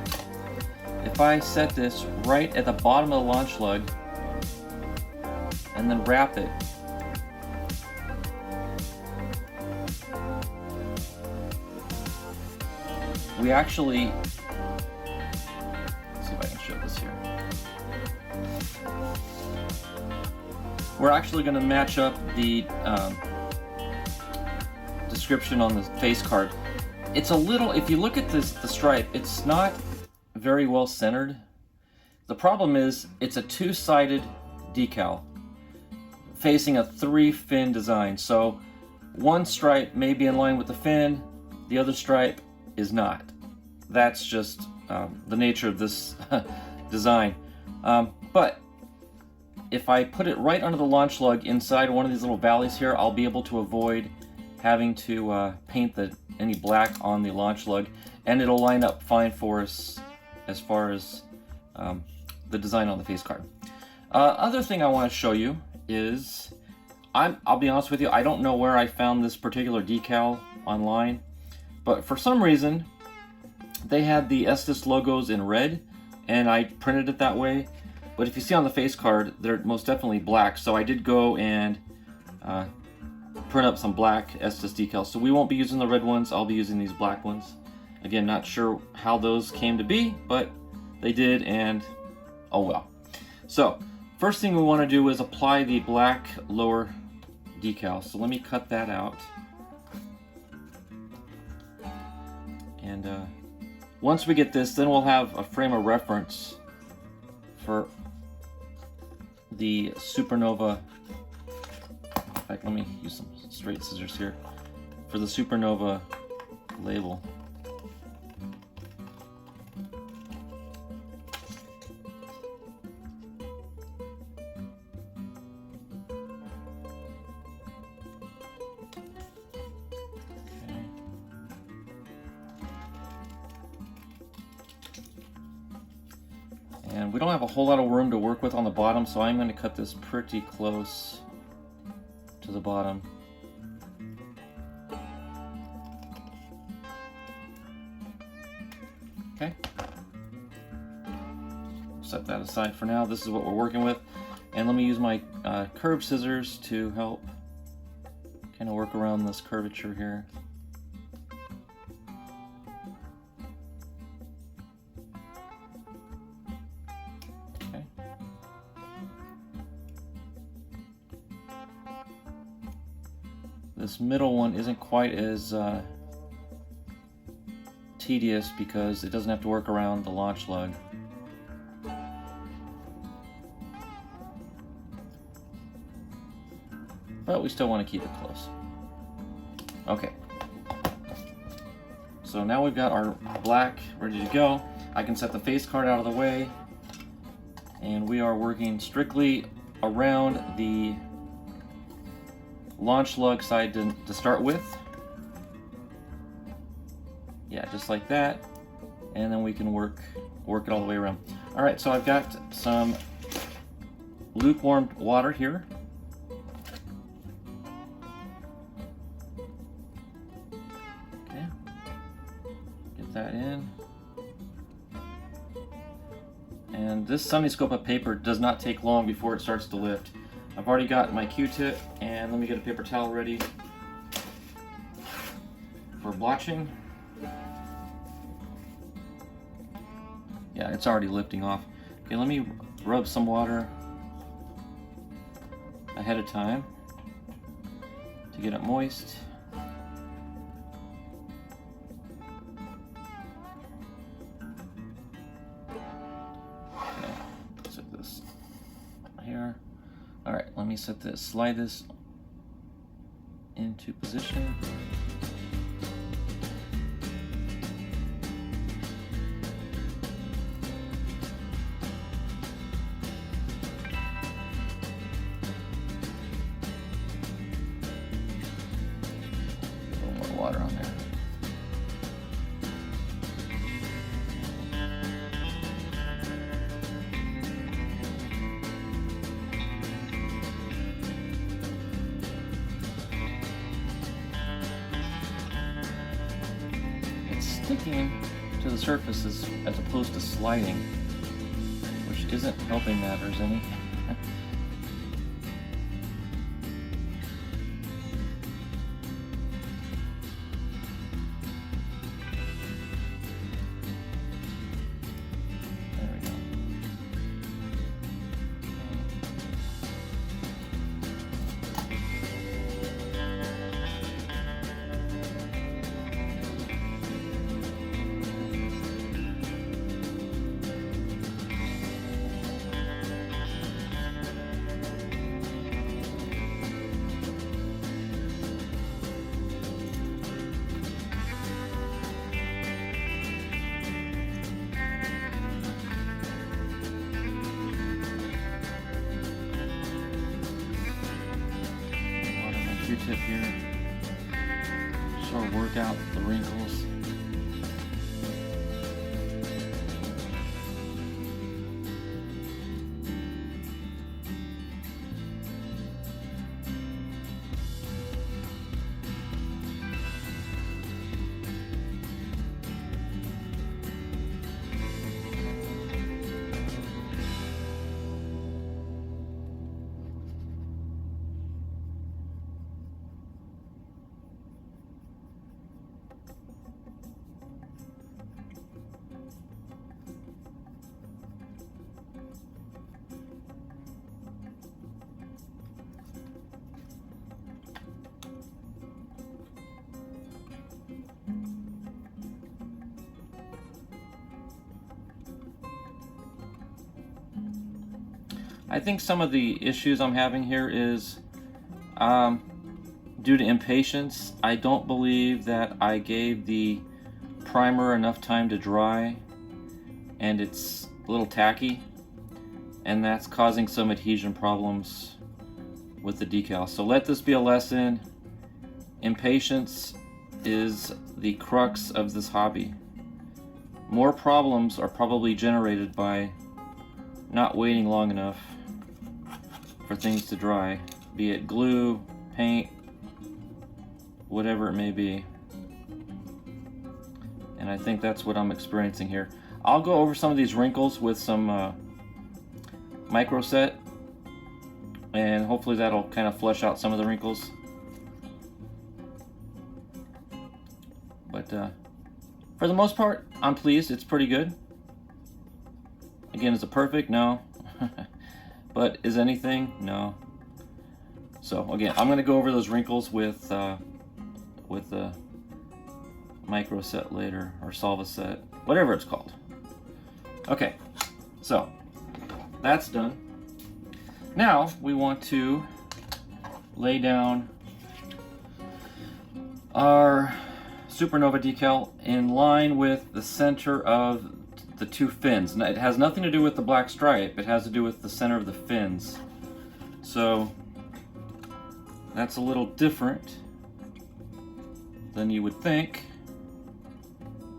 If I set this right at the bottom of the launch lug and then wrap it, we actually, let's see if I can show this here. We're actually going to match up the description on the face card. It's a little, if you look at the stripe, it's not very well centered. The problem is it's a two-sided decal facing a 3-fin design. So one stripe may be in line with the fin, the other stripe is not. That's just the nature of this design. But if I put it right under the launch lug inside one of these little valleys here, I'll be able to avoid having to paint any black on the launch lug, and it'll line up fine for us as far as the design on the face card. Other thing I want to show you is, I'll be honest with you, I don't know where I found this particular decal online, but for some reason they had the Estes logos in red and I printed it that way. But if you see on the face card, they're most definitely black, so I did go and print up some black Estes decals. So we won't be using the red ones, I'll be using these black ones. Again, not sure how those came to be, but they did, and oh well. So first thing we want to do is apply the black lower decal. So let me cut that out. And once we get this, then we'll have a frame of reference for the SuperNova. In fact, let me use some straight scissors here for the SuperNova label. And we don't have a whole lot of room to work with on the bottom, so I'm going to cut this pretty close to the bottom. Okay. Set that aside for now. This is what we're working with. And let me use my curved scissors to help kind of work around this curvature here. This middle one isn't quite as tedious because it doesn't have to work around the launch lug. But we still want to keep it close. Okay. So now we've got our black ready to go. I can set the face card out of the way, and we are working strictly around the launch lug side to start with. Yeah, just like that, and then we can work it all the way around. All right, so I've got some lukewarm water here. Okay, get that in. And this summoscope of paper does not take long before it starts to lift. I've already got my Q-tip, and let me get a paper towel ready for blotching. Yeah, it's already lifting off. Okay, let me rub some water ahead of time to get it moist. Okay, set this here. All right, let me slide this into position. sticking to the surface as opposed to sliding, which isn't helping matters any. Q-tip here, sort of work out the wrinkles. I think some of the issues I'm having here is due to impatience. I don't believe that I gave the primer enough time to dry, and it's a little tacky, and that's causing some adhesion problems with the decal. So let this be a lesson. Impatience is the crux of this hobby. More problems are probably generated by not waiting long enough for things to dry, be it glue, paint, whatever it may be. And I think that's what I'm experiencing here. I'll go over some of these wrinkles with some micro set, and hopefully that'll kind of flush out some of the wrinkles. But for the most part, I'm pleased. It's pretty good. Again, is it perfect? No. But is anything? No. So again, I'm going to go over those wrinkles with the micro set later, or solva set, whatever it's called. Okay, so that's done. Now we want to lay down our SuperNova decal in line with the center of the two fins. Now, it has nothing to do with the black stripe, it has to do with the center of the fins. So that's a little different than you would think.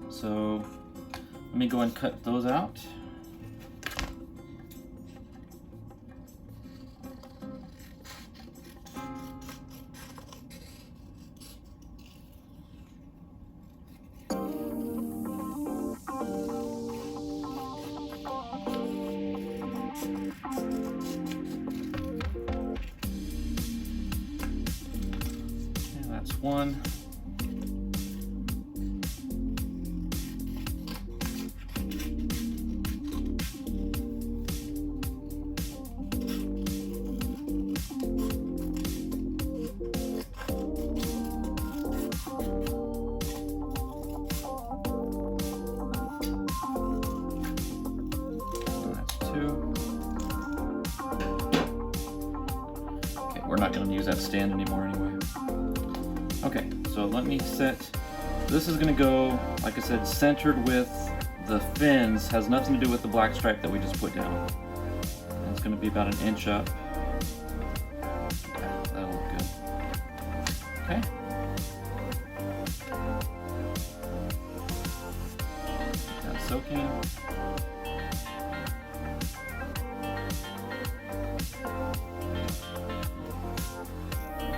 So let me go and cut those out. That's one. That's two. Okay, we're not going to use that stand anymore anyway. Okay, so let me set, this is going to go, like I said, centered with the fins, has nothing to do with the black stripe that we just put down. And it's going to be about 1 inch up. Yeah, that'll look good. Okay. That's soaking.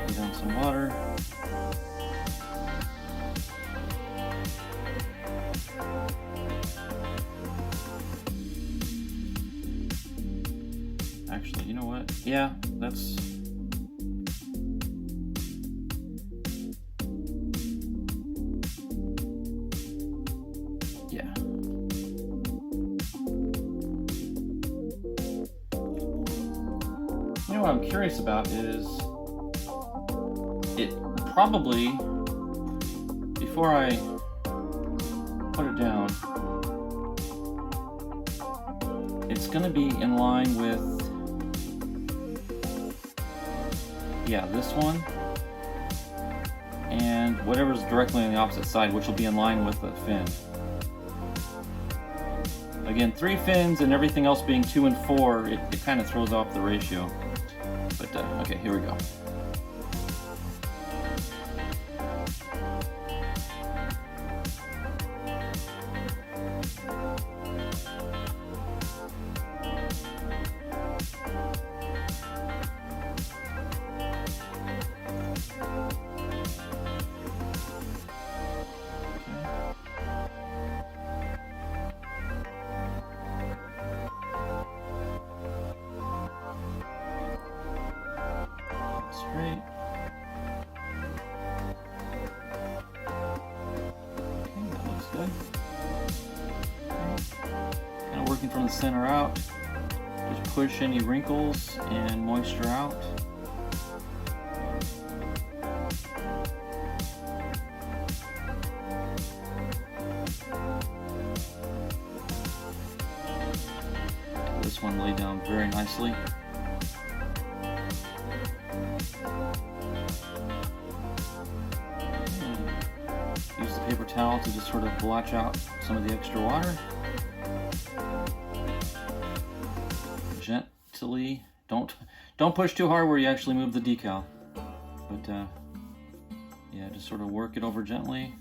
Put down some water. But yeah, that's... yeah. You know what I'm curious about is, it probably, before I put it down, it's going to be in line with, yeah, this one, and whatever's directly on the opposite side, which will be in line with the fin. Again, 3 fins and everything else being 2 and 4, it kind of throws off the ratio. But okay, here we go. Straight. Okay, that looks good. Okay. Kind of working from the center out. Just push any wrinkles and moisture out. This one laid down very nicely. Use the paper towel to just sort of blotch out some of the extra water. Gently, don't push too hard where you actually move the decal. But yeah, just sort of work it over gently.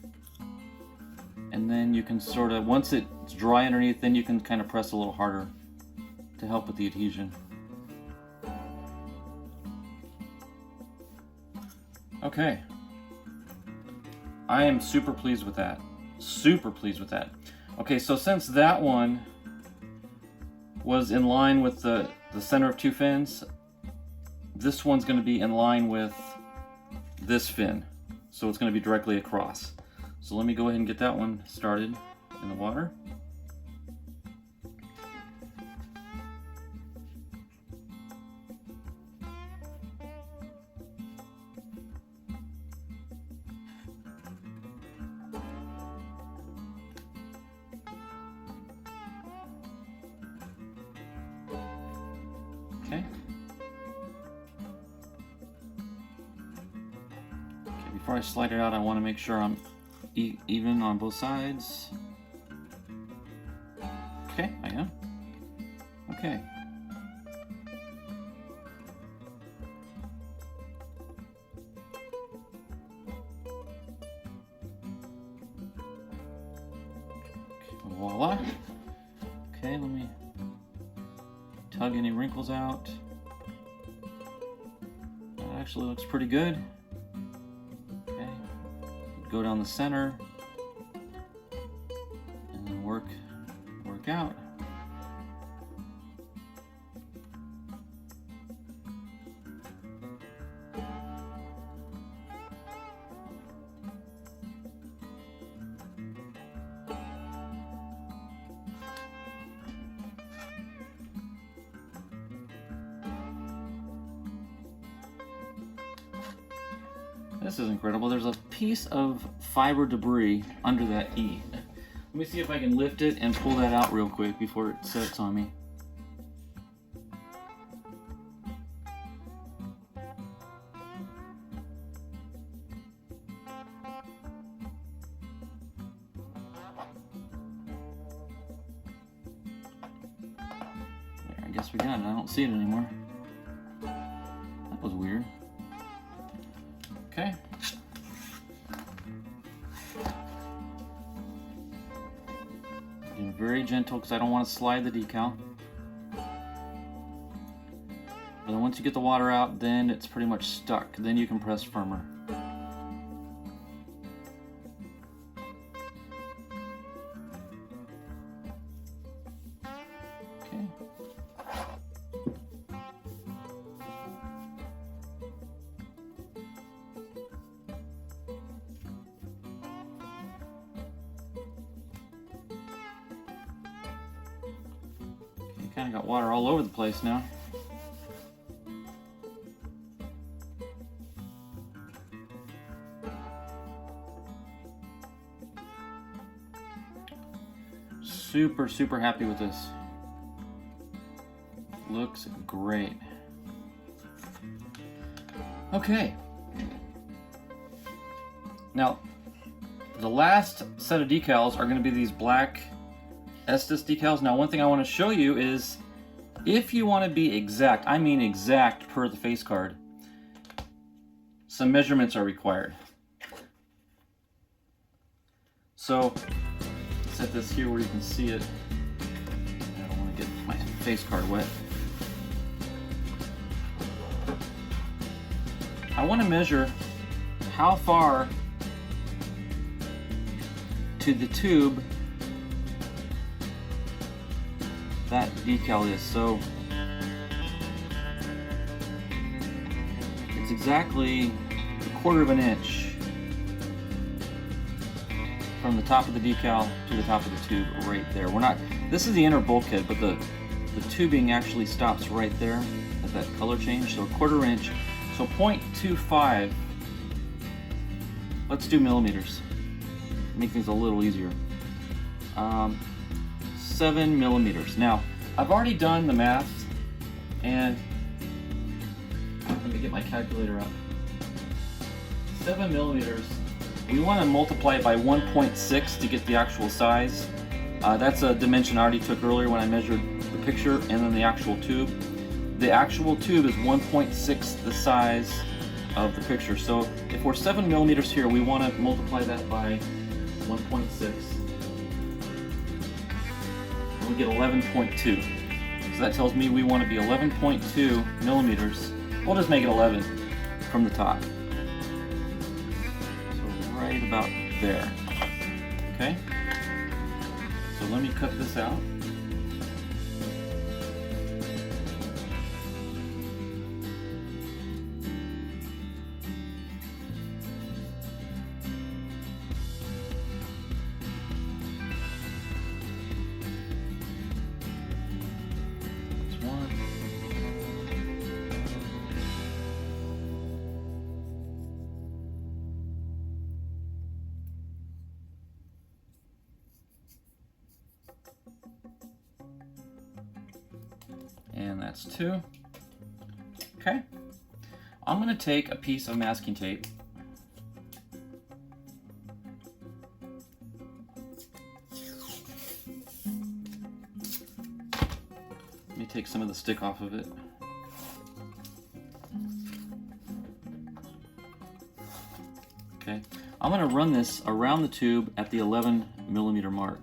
And then you can sort of, once it's dry underneath, then you can kind of press a little harder to help with the adhesion. Okay. I am super pleased with that. Super pleased with that. Okay, so since that one was in line with the center of 2 fins, this one's going to be in line with this fin. So it's going to be directly across. So let me go ahead and get that one started in the water. Okay. Before I slide it out, I want to make sure I'm even on both sides. Okay, I am. Okay. Voila. Okay, let me tug any wrinkles out. That actually looks pretty good. Okay, go down the center and then work out. This is incredible. There's a piece of fiber debris under that E. Let me see if I can lift it and pull that out real quick before it sets on me. There, I guess we got it. I don't see it anymore. That was weird. Okay. Being very gentle because I don't want to slide the decal. But then once you get the water out, then it's pretty much stuck. Then you can press firmer. Okay. Kind of got water all over the place now. Super, super happy with this. Looks great. Okay. Now, the last set of decals are going to be these black Estes decals. Now, one thing I want to show you is if you want to be exact, I mean exact per the face card, some measurements are required. So, set this here where you can see it. I don't want to get my face card wet. I want to measure how far to the tube that decal is. So it's exactly 1/4 of an inch from the top of the decal to the top of the tube right there. We're not, this is the inner bulkhead, but the tubing actually stops right there at that color change. So 1/4 inch, so 0.25, let's do millimeters. Make things a little easier. 7 millimeters. Now, I've already done the math, and let me get my calculator up. 7 millimeters. We want to multiply it by 1.6 to get the actual size. That's a dimension I already took earlier when I measured the picture and then the actual tube. The actual tube is 1.6 the size of the picture. So if we're 7 millimeters here, we want to multiply that by 1.6. And we get 11.2. So that tells me we want to be 11.2 millimeters. We'll just make it 11 from the top. So right about there. Okay? So let me cut this out. And that's 2. Okay. I'm going to take a piece of masking tape. Let me take some of the stick off of it. Okay. I'm going to run this around the tube at the 11 millimeter mark.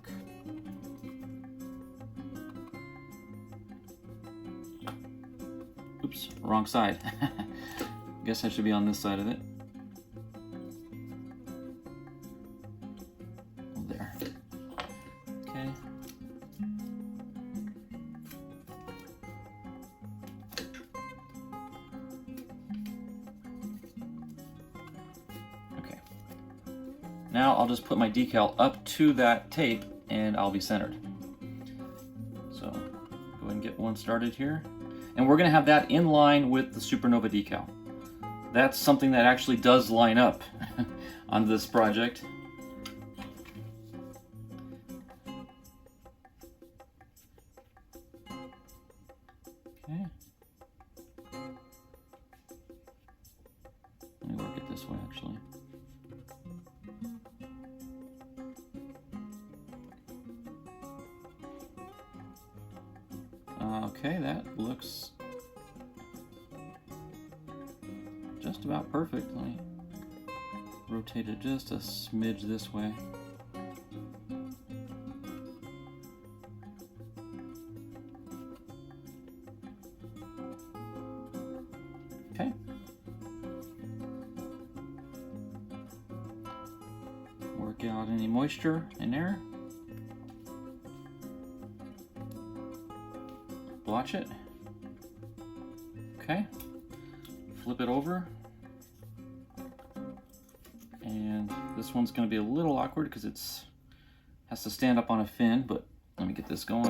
Oops, wrong side. Guess I should be on this side of it. There. Okay. Okay. Now I'll just put my decal up to that tape and I'll be centered. So go ahead and get one started here. And we're going to have that in line with the SuperNova decal. That's something that actually does line up on this project. Okay. Let me work it this way, actually. Okay, that looks just about perfect. Let me rotate it just a smidge this way. Okay. Work out any moisture in there. Blotch it. Okay. Flip it over. And this one's going to be a little awkward because it's has to stand up on a fin, but let me get this going.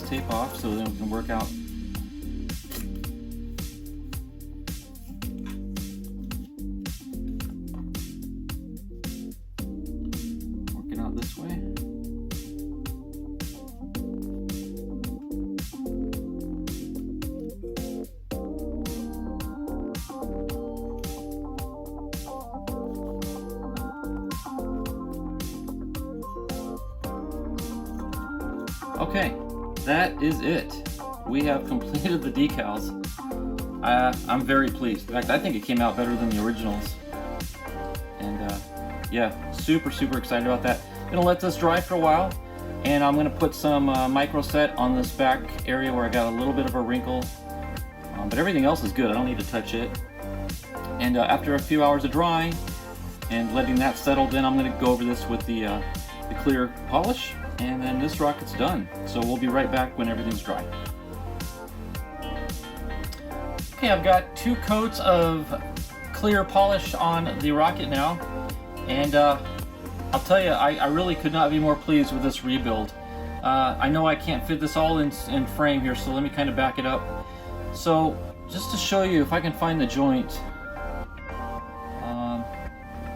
tape off so then we can work out. Working out this way. Okay, that is it. We have completed the decals. I'm very pleased. In fact, I think it came out better than the originals. And yeah, super excited about that. Gonna let this dry for a while, and I'm gonna put some micro set on this back area where I got a little bit of a wrinkle. But everything else is good. I don't need to touch it. And after a few hours of drying and letting that settle, then I'm gonna go over this with the clear polish. And then this rocket's done. So we'll be right back when everything's dry. Okay, I've got 2 coats of clear polish on the rocket now. And I'll tell you, I really could not be more pleased with this rebuild. I know I can't fit this all in frame here, so let me kind of back it up. So just to show you, if I can find the joint,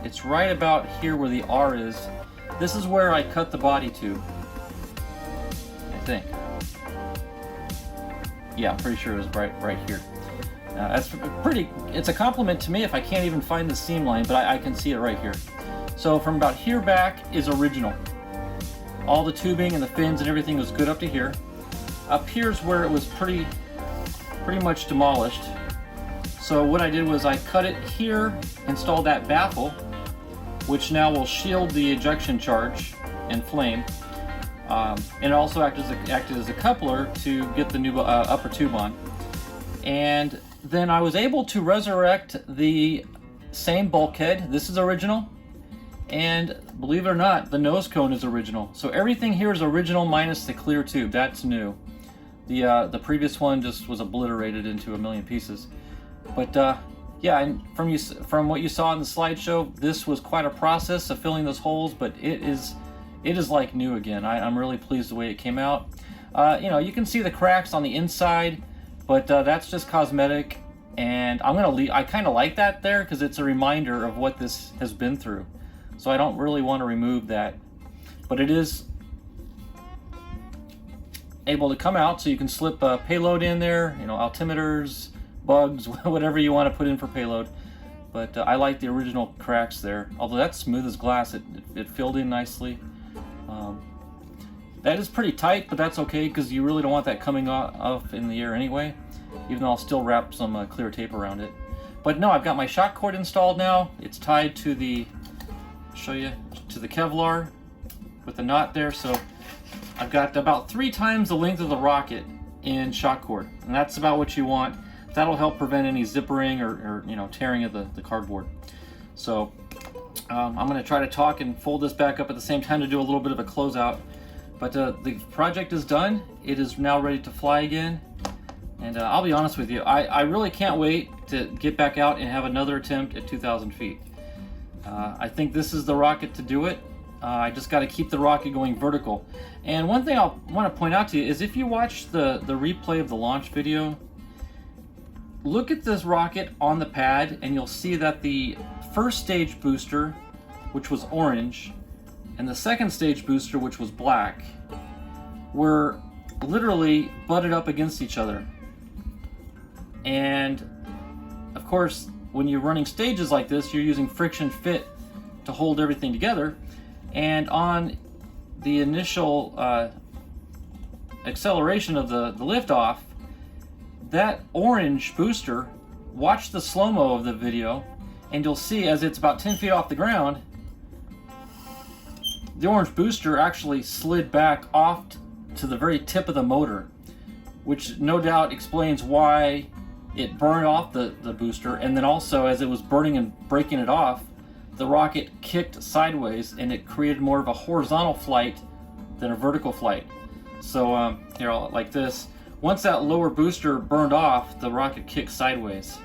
it's right about here where the R is. This is where I cut the body to, I think. Yeah, I'm pretty sure it was right here. That's pretty, it's a compliment to me if I can't even find the seam line, but I can see it right here. So from about here back is original. All the tubing and the fins and everything was good up to here. Up here's where it was pretty much demolished. So what I did was I cut it here, installed that baffle, which now will shield the ejection charge and flame. And it also acted as a coupler to get the new upper tube on. And then I was able to resurrect the same bulkhead. This is original. And believe it or not, the nose cone is original. So everything here is original minus the clear tube. That's new. The previous one just was obliterated into a million pieces. But yeah, and from what you saw in the slideshow, this was quite a process of filling those holes, but it is like new again. I'm really pleased the way it came out. You know, you can see the cracks on the inside, but that's just cosmetic, and I kind of like that there because it's a reminder of what this has been through. So I don't really want to remove that, but it is able to come out, so you can slip payload in there, you know, altimeters, bugs, whatever you want to put in for payload. But I like the original cracks there. Although that's smooth as glass, it filled in nicely. That is pretty tight, but that's okay because you really don't want that coming off in the air anyway, even though I'll still wrap some clear tape around it. But no, I've got my shock cord installed now. It's tied to the, show you, to the Kevlar with the knot there. So I've got about 3 times the length of the rocket in shock cord, and that's about what you want. That'll help prevent any zippering or you know, tearing of the cardboard. So I'm going to try to talk and fold this back up at the same time to do a little bit of a closeout. But the project is done. It is now ready to fly again. And I'll be honest with you, I really can't wait to get back out and have another attempt at 2,000 feet. I think this is the rocket to do it. I just got to keep the rocket going vertical. And one thing I want to point out to you is if you watch the replay of the launch video, look at this rocket on the pad and you'll see that the first stage booster, which was orange, and the second stage booster, which was black, were literally butted up against each other. And of course, when you're running stages like this, you're using friction fit to hold everything together. And on the initial acceleration of the liftoff, that orange booster, watch the slow-mo of the video, and you'll see as it's about 10 feet off the ground, the orange booster actually slid back off to the very tip of the motor, which no doubt explains why it burned off the booster. And then also, as it was burning and breaking it off, the rocket kicked sideways and it created more of a horizontal flight than a vertical flight. So here, like this. Once that lower booster burned off, the rocket kicked sideways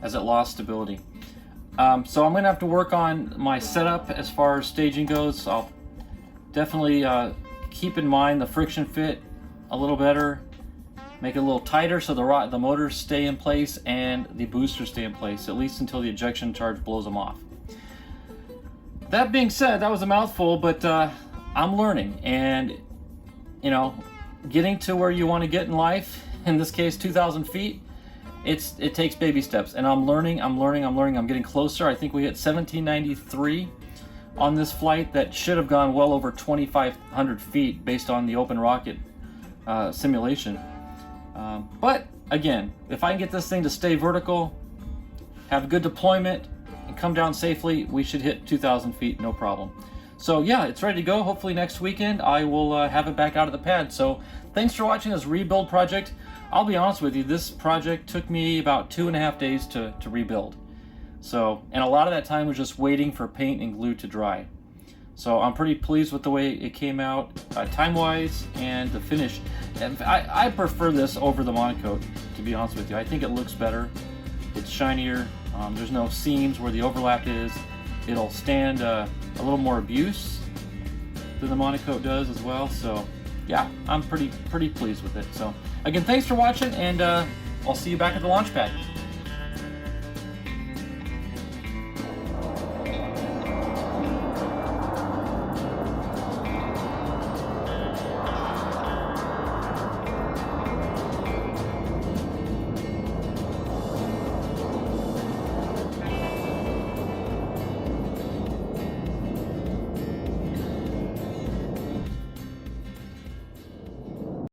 as it lost stability. So I'm going to have to work on my setup as far as staging goes. I'll definitely keep in mind the friction fit a little better, make it a little tighter so the motors stay in place and the boosters stay in place, at least until the ejection charge blows them off. That being said, that was a mouthful, but I'm learning, and you know, getting to where you want to get in life, in this case 2,000 feet, it takes baby steps, and I'm learning. I'm getting closer. I think we hit 1793 on this flight. That should have gone well over 2,500 feet based on the open rocket simulation. But again, if I can get this thing to stay vertical, have good deployment, and come down safely, we should hit 2,000 feet, no problem. So yeah, it's ready to go. Hopefully next weekend I will have it back out of the pad. So thanks for watching this rebuild project. I'll be honest with you, this project took me about 2.5 days to rebuild. So, and a lot of that time was just waiting for paint and glue to dry. So I'm pretty pleased with the way it came out, time-wise, and the finish. And I prefer this over the monocoat, to be honest with you. I think it looks better. It's shinier. There's no seams where the overlap is. It'll stand a little more abuse than the monocoat does as well. So yeah, I'm pretty pleased with it. So again, thanks for watching, and I'll see you back at the launch pad.